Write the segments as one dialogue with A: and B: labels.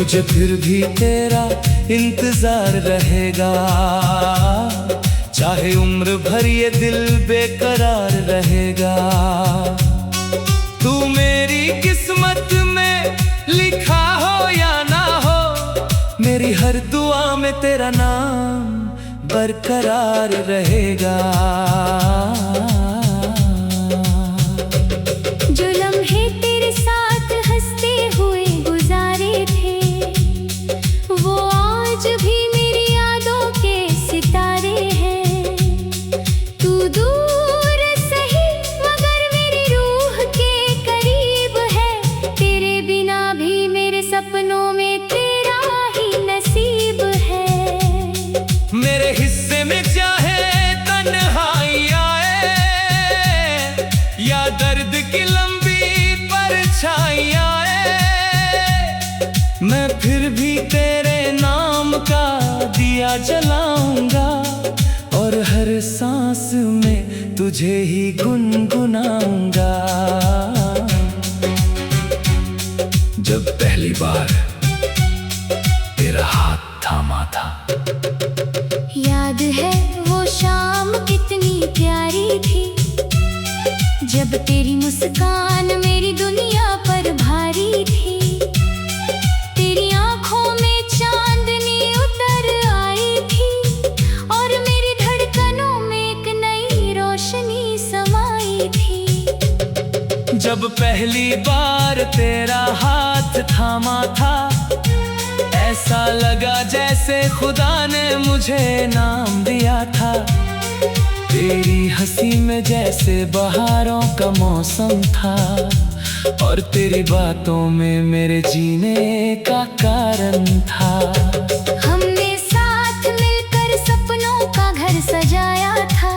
A: मुझे फिर भी तेरा इंतजार रहेगा, चाहे उम्र भर ये दिल बेकरार रहेगा। तू मेरी किस्मत में लिखा हो या ना हो, मेरी हर दुआ में तेरा नाम बरकरार रहेगा।
B: जो लम्हे तेरे साथ हंसते हुए गुजारे थे, वो आज भी मेरी यादों के सितारे हैं। तू दूर सही मगर मेरी रूह के करीब है, तेरे बिना भी मेरे सपनों में तेरा ही नसीब है।
A: मेरे हिस्से में चाहे तन्हाई आए या दर्द की लंबी परछाई आए, मैं फिर भी तेरे नाम का दिया जलाऊंगा और हर सांस में तुझे ही गुनगुनाऊंगा। जब पहली बार तेरा हाथ थामा था,
B: याद है वो शाम कितनी प्यारी थी, जब तेरी मुस्कान मेरी दुनिया पर भारी थी। तेरी आंखों में चांदनी उतर आई थी और मेरी धड़कनों में एक नई रोशनी समाई थी।
A: जब पहली बार तेरा हाथ थामा था, ऐसा लगा जैसे खुदा ने मुझे नाम दिया था। तेरी हंसी में जैसे बहारों का मौसम था और तेरी बातों में मेरे जीने का कारण था।
B: हमने साथ मिलकर सपनों का घर सजाया था,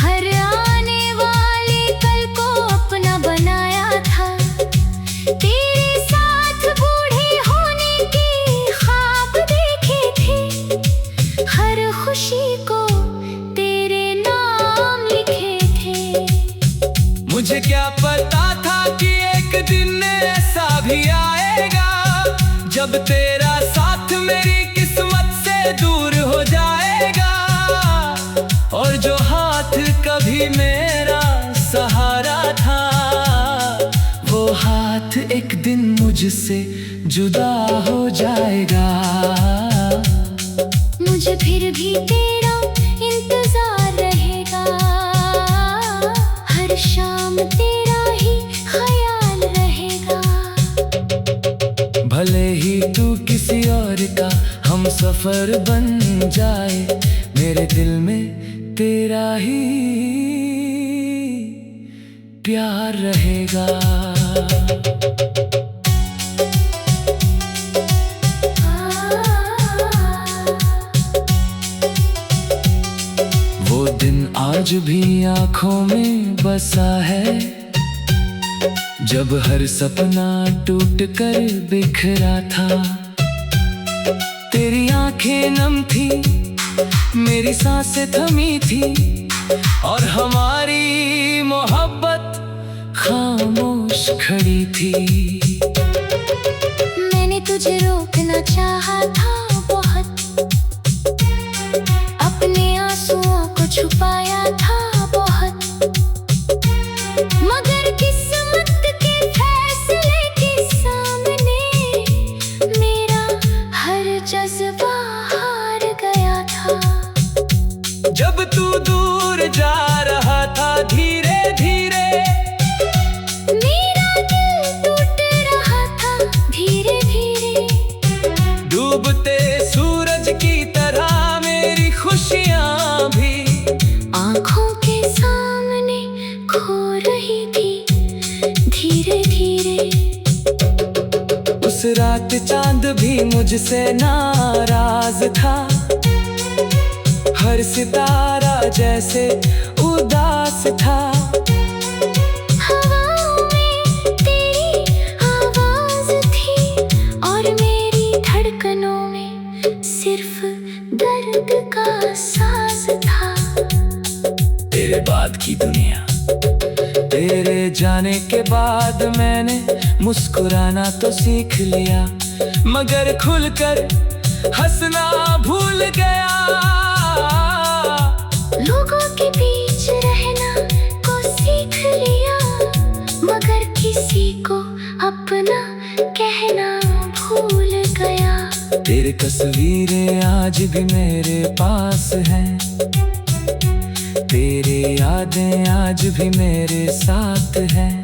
B: हर आने वाले कल को अपना बनाया था। तेरे साथ बूढ़े होने के ख्वाब देखे थे, हर खुशी को तेरे नाम लिखे थे।
A: मुझे क्या पता था कि एक दिन ऐसा भी आएगा, जब तेरा साथ मेरी किस्मत से दूर हो जाएगा और जो हाथ कभी मेरा सहारा था, वो हाथ एक दिन मुझसे जुदा हो जाएगा।
B: मुझे फिर भी तेरा इंतजार रहेगा, हर शाम तेरा ही ख्याल रहेगा।
A: भले ही तू किसी और का हम सफर बन जाए, मेरे दिल में तेरा ही प्यार रहेगा। वो दिन आज भी आंखों में बसा है, जब हर सपना टूट कर बिखरा था। तेरी आंखें नम थी, मेरी सांसें थमी थी और हमारी मोहब्बत खामोश खड़ी थी।
B: मैंने तुझे रोकना चाहा था बहुत, अपने आंसुओं को छुपाया था बहुत, मगर किस्मत के फैसले के सामने मेरा हर जज्बा हार गया था।
A: जब तू दूर जा रहा था धीरे धीरे,
B: मेरा दिल टूट रहा था धीरे धीरे।
A: डूबते सूरज की तरह मेरी खुशियाँ भी
B: आँखों के सामने खो रही थी धीरे धीरे।
A: उस रात चांद भी मुझसे नाराज था, हर सितारा जैसे उदास था।
B: हवाओं में तेरी आवाज थी और मेरी धड़कनों में सिर्फ दर्द का साज था।
A: तेरे बाद की दुनिया, तेरे जाने के बाद मैंने मुस्कुराना तो सीख लिया। मगर खुलकर हंसना भूल गया।
B: लोगों के बीच रहना को सीख लिया, मगर किसी को अपना कहना भूल गया।
A: तेरी तस्वीरें आज भी मेरे पास हैं, तेरी यादें आज भी मेरे साथ हैं।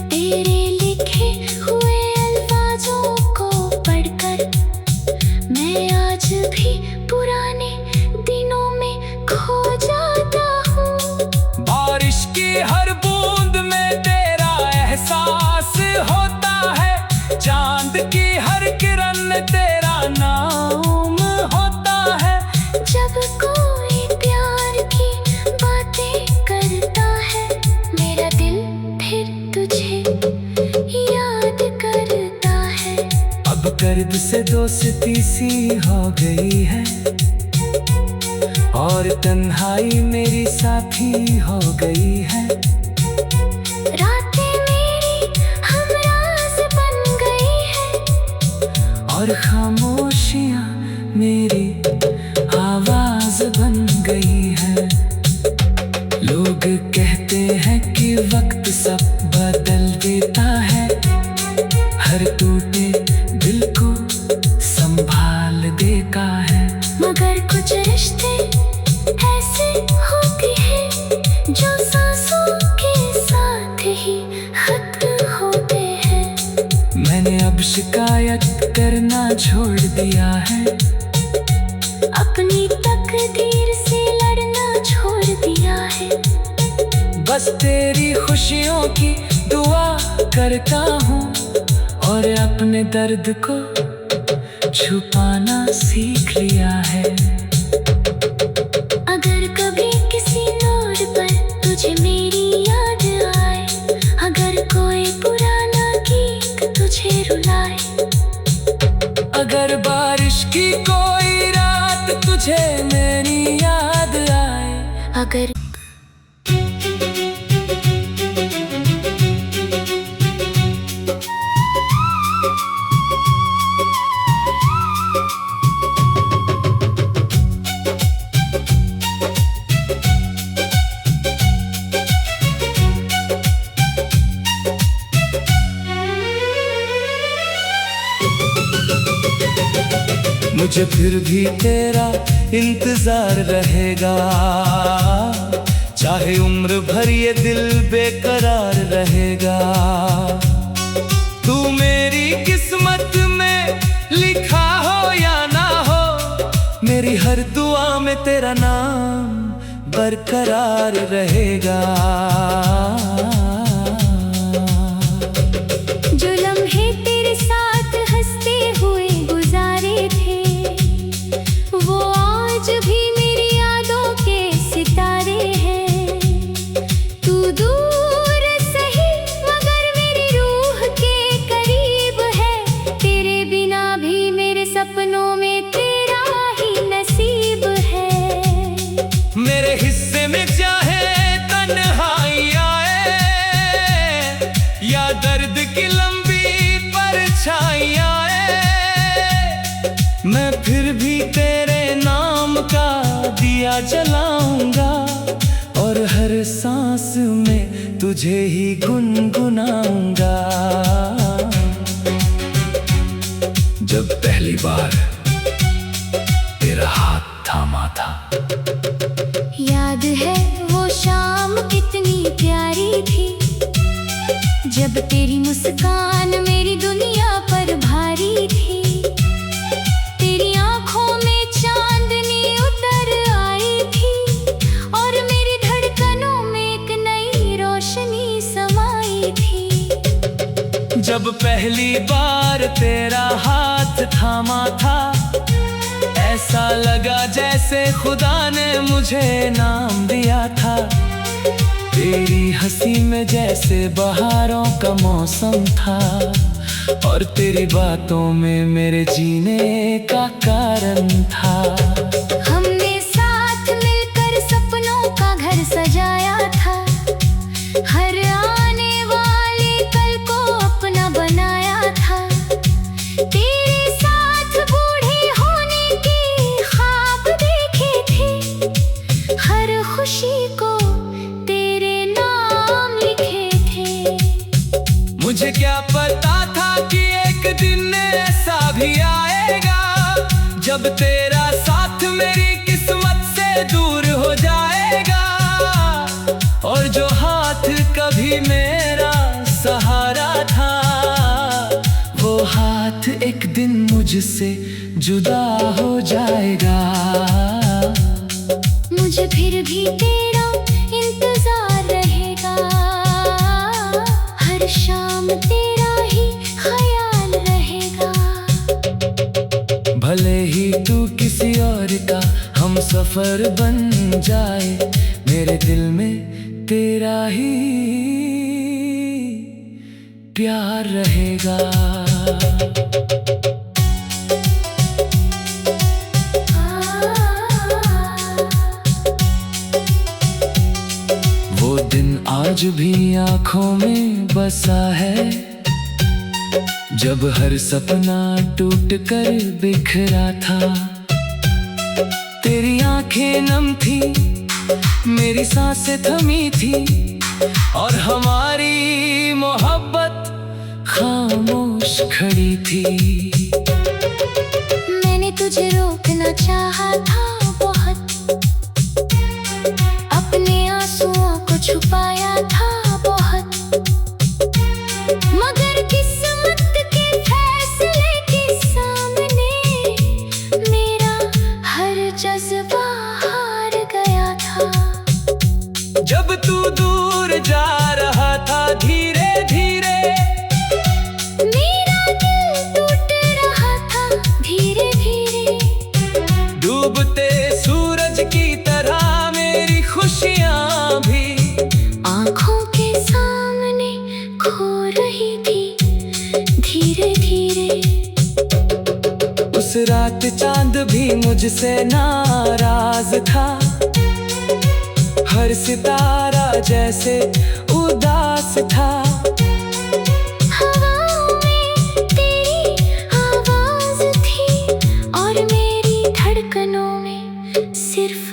B: तेरे लिखे हुए अल्फाजों को पढ़कर मैं आज भी पुराने दिनों में खो जाता हूँ।
A: बारिश की हर बूंद में तेरा एहसास होता है, चांद की हर किरण में तेरा नाम होता है।
B: जब कोई प्यार की बातें करता है, मेरा दिल फिर तुझे याद करता है।
A: अब कर्द से दोस्ती सी हो गई है, और तन्हाई मेरी साथी हो गई है।
B: रातें मेरी हमराज बन गई है,
A: और खामोशियाँ मेरी आवाज बन गई है। लोग कहते हैं कि वक्त सब बदल देता है, हर टूटे दिल को संभाल देता है।
B: मगर कुछ रिश्ते ऐसे होते हैं जो सांसों के साथ ही खत्म होते हैं।
A: मैंने अब शिकायत करना छोड़ दिया है,
B: अपनी तकदीर से लड़ना छोड़ दिया है।
A: बस तेरी खुशियों की दुआ करता हूँ, और अपने दर्द को छुपाना सीख लिया है।
B: अगर कभी किसी मोड़ पर तुझे मेरी याद आए, अगर कोई पुराना गीत तुझे रुलाए,
A: अगर बारिश की कोई रात तुझे मेरी याद आए,
B: अगर
A: मुझे फिर भी तेरा इंतजार रहेगा, चाहे उम्र भर ये दिल बेकरार रहेगा। तू मेरी किस्मत में लिखा हो या ना हो, मेरी हर दुआ में तेरा नाम बरकरार रहेगा।
B: जो लम्हे तेरे साथ हंसते हुए गुजारे थे, वो आज भी मेरी यादों के सितारे हैं। तू दूर सही मगर मेरी रूह के करीब है, तेरे बिना भी मेरे सपनों में तेरा ही नसीब है।
A: मेरे हिस्से में चाहे तन्हाई आए, या दर्द की लंबी परछाई आए, मैं फिर भी तेरे नाम का दिया जलाऊंगा, और हर सांस में तुझे ही गुनगुनाऊंगा। जब पहली बार तेरा हाथ थामा था,
B: याद है वो शाम कितनी प्यारी थी, जब तेरी मुस्कान मेरी दुनिया पर भारी थी। तेरी आंखों में चांदनी उतर आई थी, और मेरी धड़कनों में एक नई रोशनी समाई थी।
A: जब पहली बार तेरा हाथ थामा था, ऐसा लगा जैसे खुदा ने मुझे नाम दिया था। तेरी हंसी में जैसे बहारों का मौसम था, और तेरी बातों में मेरे जीने का कारण था।
B: हमने साथ मिलकर सपनों का घर सजाया था, हर आने वाले कल को अपना बनाया था।
A: भी आएगा जब तेरा साथ मेरी किस्मत से दूर हो जाएगा। और जो हाथ कभी मेरा सहारा था, वो हाथ एक दिन मुझसे जुदा हो जाएगा।
B: मुझे फिर भी तेरा इंतजार रहेगा, हर शाम तेरा ही ख्याल रहेगा।
A: भले ही तू किसी और का हम सफर बन जाए, मेरे दिल में तेरा ही प्यार रहेगा। वो दिन आज भी आँखों में बसा है, जब हर सपना टूट कर बिखरा था। तेरी आंखें नम थी, मेरी सांसें थमी थी, और हमारी मोहब्बत खामोश खड़ी थी।
B: मैंने तुझे रोकना चाहा था बहुत, अपने आंसुओं को छुपाया था बहुत, मगर किस्मत के फैसले के सामने मेरा हर जज्बा हार गया था।
A: जब तू दूर जा रहा था धीरे धीरे,
B: मेरा दिल टूट रहा था धीरे धीरे।
A: डूबते सूरज की तरह मेरी खुशियाँ भी
B: आँखों के सामने खो रही थी धीरे धीरे।
A: उस रात चांद भी मुझसे नाराज था, हर सितारा जैसे उदास था।
B: हवाओं में तेरी आवाज थी, और मेरी धड़कनों में सिर्फ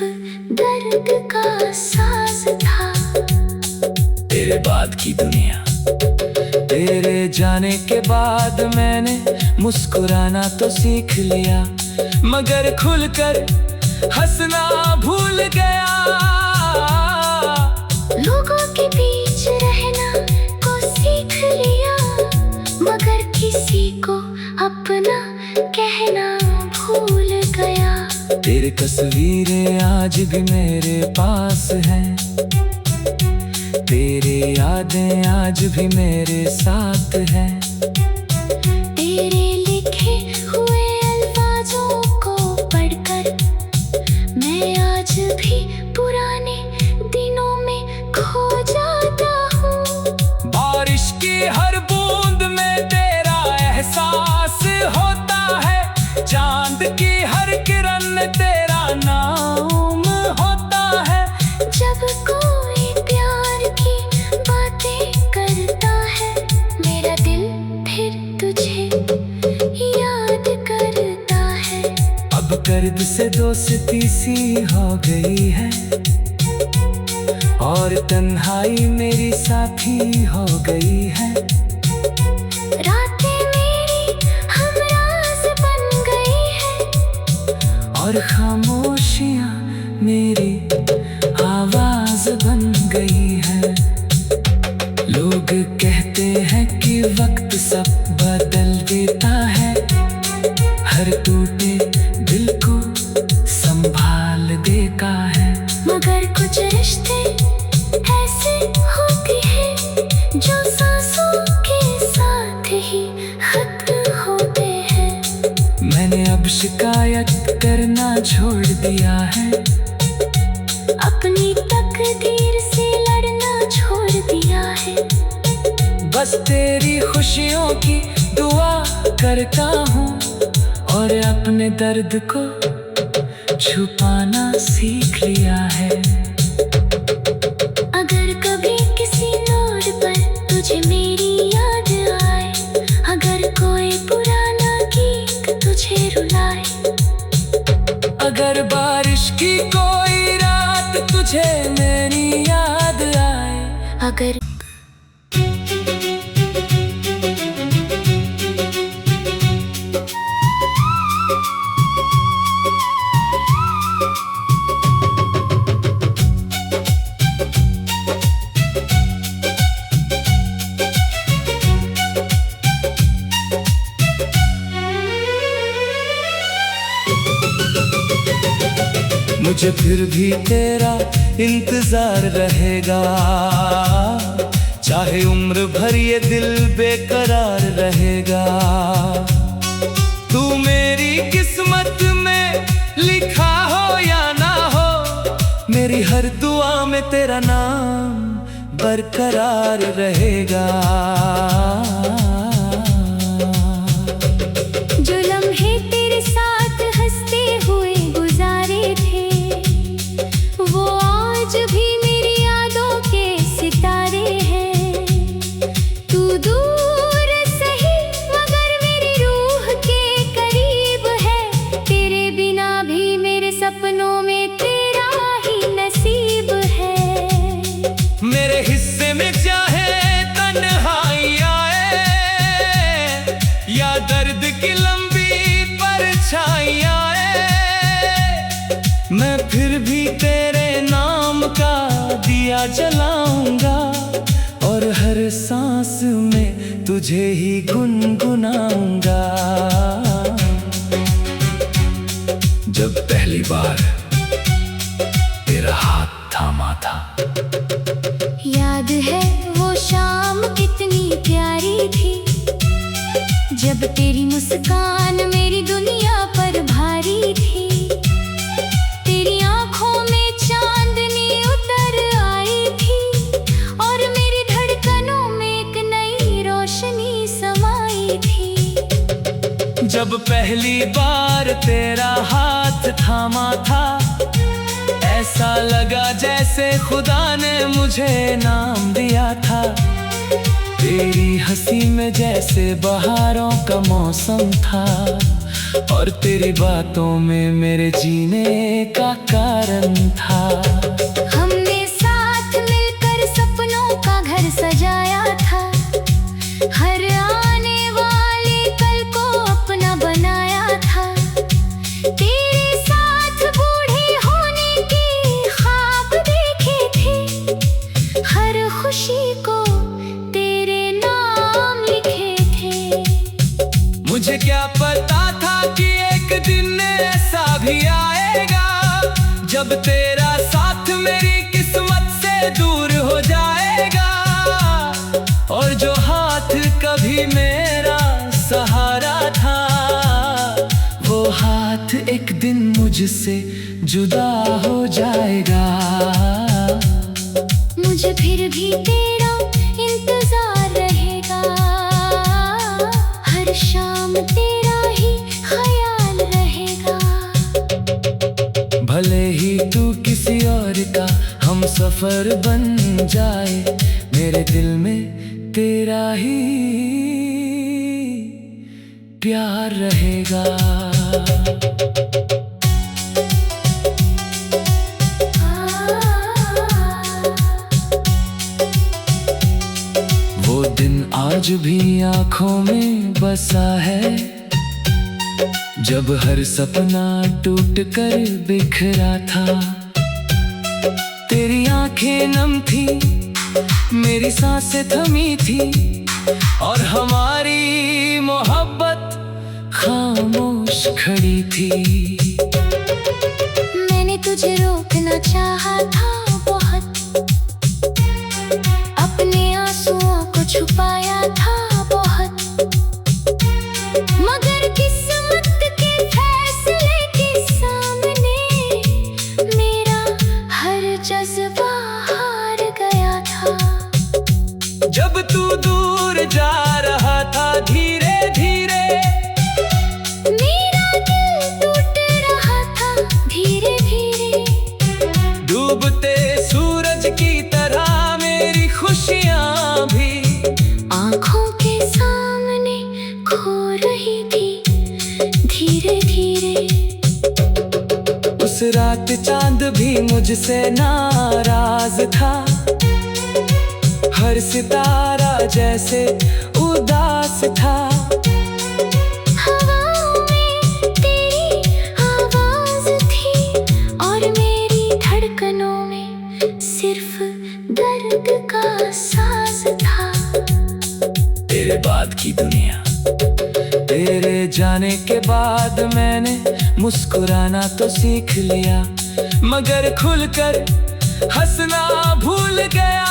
B: दर्द का साज था।
A: तेरे बाद की दुनिया, तेरे जाने के बाद मैंने मुस्कुराना तो सीख लिया, मगर खुलकर हंसना भूल गया।
B: लोगों के बीच रहना को सीख लिया, मगर किसी को अपना कहना भूल गया।
A: तेरी तस्वीरें आज भी मेरे पास हैं, तेरी यादें आज भी मेरे साथ हैं।
B: तेरे लिखे हुए अल्फाजों को पढ़कर मैं आज भी पुराने दिनों में खो जाता हूँ।
A: बारिश की हर बूंद में तेरा एहसास होता है, चांद की हर किरण में तेरा नाम होता है।
B: जब कोई प्यार की बातें करता है, मेरा दिल फिर तुझे याद करता है।
A: अब कर्द से दोस्ती सी हो गई है, और तन्हाई मेरी साथी हो गई है।
B: रातें मेरी हमराज बन गई है,
A: और खामोशियाँ मेरी आवाज बन गई है। लोग कहते हैं कि वक्त सब बदल देता है, हर टूटे दिल को संभाल देता है।
B: मगर कुछ रिश्ते ऐसे होते हैं जो सांसों के साथ ही खत्म होते हैं।
A: मैंने अब शिकायत करना छोड़ दिया है,
B: अपनी तकदीर से लड़ना छोड़ दिया है।
A: बस तेरी खुशियों की दुआ करता हूँ, और अपने दर्द को छुपाना सीख लिया है।
B: अगर कभी किसी मोड़ पर तुझे मेरी याद आए, अगर कोई पुराना गीत तुझे रुलाए,
A: अगर बारिश की कोई रात तुझे मेरी याद आए,
B: अगर
A: मुझे फिर भी तेरा इंतजार रहेगा, चाहे उम्र भर ये दिल बेकरार रहेगा। तू मेरी किस्मत में लिखा हो या ना हो, मेरी हर दुआ में तेरा नाम बरकरार रहेगा।
B: जो लम्हे तेरे साथ हंसते हुए गुजारे थे, वो आज भी मेरी यादों के सितारे हैं। तू दूर सही मगर मेरी रूह के करीब है, तेरे बिना भी मेरे सपनों में तेरा ही नसीब है।
A: मेरे हिस्से में चाहे तन्हाई आए या दर्द की लंबी परछाई आए, मैं फिर भी तेरे नाम का दिया जलाऊंगा और हर सांस में तुझे ही गुनगुनाऊंगा। जब पहली बार तेरा हाथ थामा था,
B: याद है वो शाम कितनी प्यारी थी, जब तेरी मुस्कान मेरी दुनिया पर भारी थी। तेरी आंखों में चांदनी उतर आई थी और मेरी धड़कनों में एक नई रोशनी समाई थी।
A: जब पहली बार तेरा हाथ थामा था, ऐसा लगा जैसे खुदा ने मुझे नाम दिया था। तेरी हंसी में जैसे बहारों का मौसम था और तेरी बातों में मेरे जीने का कारण था।
B: हमने साथ मिलकर सपनों का घर सजाया था, हर आने वाले कल को अपना बनाया था। तेरे साथ बूढ़े होने के ख्वाब देखे थे, हर खुशी को तेरे नाम लिखे थे।
A: मुझे क्या पता था कि एक दिन ऐसा भी आएगा, जब तेरा साथ मेरी किस्मत से दूर हो जाएगा और जो हाथ कभी मेरा सहारा था, वो हाथ एक दिन मुझसे जुदा हो जाएगा।
B: मुझे फिर भी तेरा इंतजार रहेगा, हर शाम तेरा ही ख्याल रहेगा।
A: भले ही तू किसी और का हम सफर बन जाए, मेरे दिल में तेरा ही प्यार रहेगा। वो दिन आज भी आँखों में बसा है, जब हर सपना टूट कर बिखरा था। तेरी आंखें नम थी, मेरी सांसें थमी थी और हमारी मोहब्बत खामोश खड़ी थी।
B: मैंने तुझे रोकना चाहा था बहुत, अपने आंसुओं को छुपाया था बहुत, मगर किस्मत के फैसले के सामने मेरा हर जज्बा हार गया था।
A: जब तू दूर जा रहा था धीरे धीरे,
B: मेरा दिल टूट रहा था धीरे धीरे।
A: डूबते सूरज की तरह मेरी खुशियाँ भी
B: आँखों के सामने खो रही थी धीरे धीरे।
A: उस रात चांद भी मुझसे नाराज था, हर सितारा जैसे उदास था।
B: हवाओं में तेरी आवाज थी और मेरी धड़कनों में सिर्फ दर्द का साज था।
A: तेरे बाद की दुनिया, तेरे जाने के बाद मैंने मुस्कुराना तो सीख लिया। मगर खुलकर हंसना भूल गया।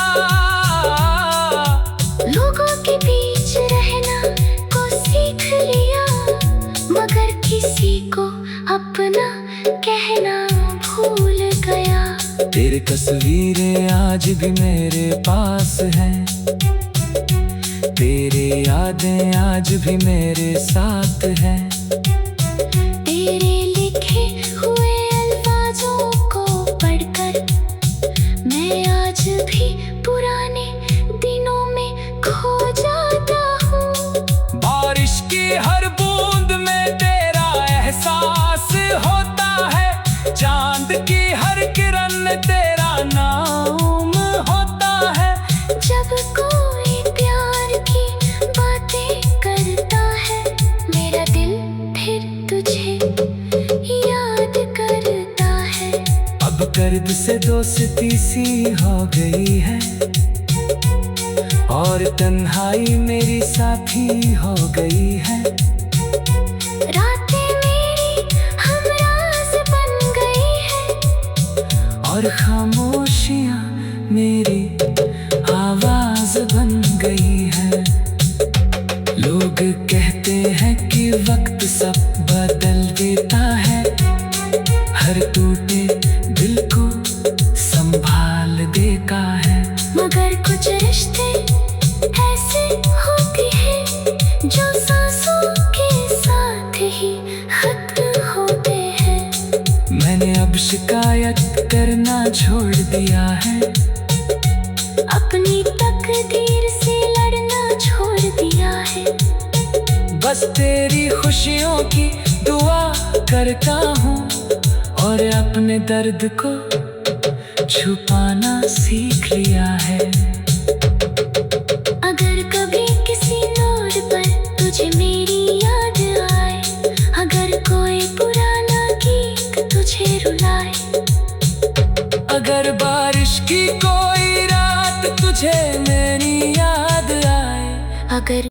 B: लोगों के बीच रहना को सीख लिया, मगर किसी को अपना कहना भूल गया।
A: तेरी तस्वीरें आज भी मेरे पास हैं, तेरी यादें आज भी मेरे साथ हैं।
B: तेरे लिखे हुए अल्फाजों को पढ़कर मैं आज भी पुराने दिनों में खो जाता हूँ।
A: बारिश की हर बूंद में तेरा एहसास होता है, चांद की हर किरण में तेरा नाम होता है।
B: जब कोई प्यार की बातें करता है, मेरा दिल फिर तुझे याद करता है।
A: अब कर्द से दोस्ती सी हो गई है, और तन्हाई मेरी साथी हो गई है।
B: रातें मेरी हमराज बन गई है,
A: और खामोशियां मेरी आवाज बन गई है। लोग कहते हैं कि वक्त सब बदल देता है, हर टूटे दिल को संभाल देता है।
B: मगर कुछ रिश्ते ऐसे होते हैं जो सांसों के साथ ही खत्म होते हैं।
A: मैंने अब शिकायत करना छोड़ दिया है,
B: अपनी तकदीर से लड़ना छोड़ दिया है।
A: बस तेरी खुशियों की दुआ करता हूँ, और अपने दर्द को छुपाना सीख लिया है।
B: अगर कभी किसी मोड़ पर तुझे मेरी याद आए, अगर कोई पुराना गीत तुझे रुलाए,
A: अगर बारिश की कोई रात तुझे मेरी याद आए,
B: अगर